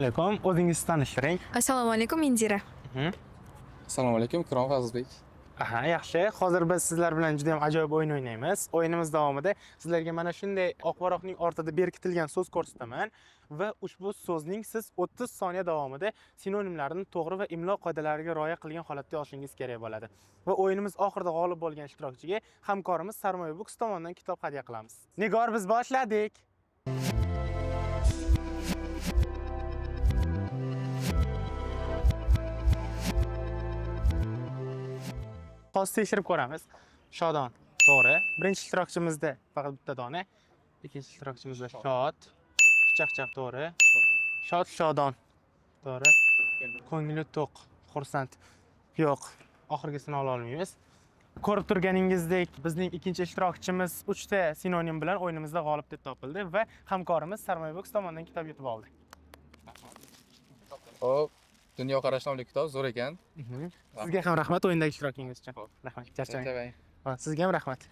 Alaykum, o'zingizni tanishtiring. Assalomu alaykum, Indira. Assalomu alaykum, Ikrom Fazlbek. Aha, yaxshi. Hozir biz sizlar bilan juda ham ajoyib o'yin o'ynaymiz. O'yinimiz davomida sizlarga mana shunday oq-varoqning ortida berkitilgan so'z ko'rsataman va ushbu so'zning siz 30 soniya davomida sinonimlarini to'g'ri va imlo qoidalariga rioya qilgan holatda yozishingiz kerak bo'ladi. Va o'yinimiz oxirida g'olib bo'lgan ishtirokchiga hamkorimiz Sarmoya Books tomonidan kitob hadya qilamiz. Nigor, biz boshladik. Hozir tekshirib ko'ramiz. Shodon, to'g'ri. Birinchi ishtirokchimizda faqat bitta dona. Ikkinchi ishtirokchimizda shod, xushchaqchaq, to'g'ri. Shod, shodon, to'g'ri. Ko'ngli to'q, xursand. Yo'q, oxirgisini ola olmaymiz. Ko'rib turganingizdek, bizning ikkinchi ishtirokchimiz 3 ta sinonim bilan o'yinimizda g'olib deb topildi va hamkorimiz Sarmoya Books tomonidan kitob yutib oldi. Xo'p, dunyoqarash nomli kitob zo'r ekan. Sizga ham rahmat o'yindagi ishtirokingiz uchun. Rahmat, charchamang. Charchamang. Sizga ham rahmat.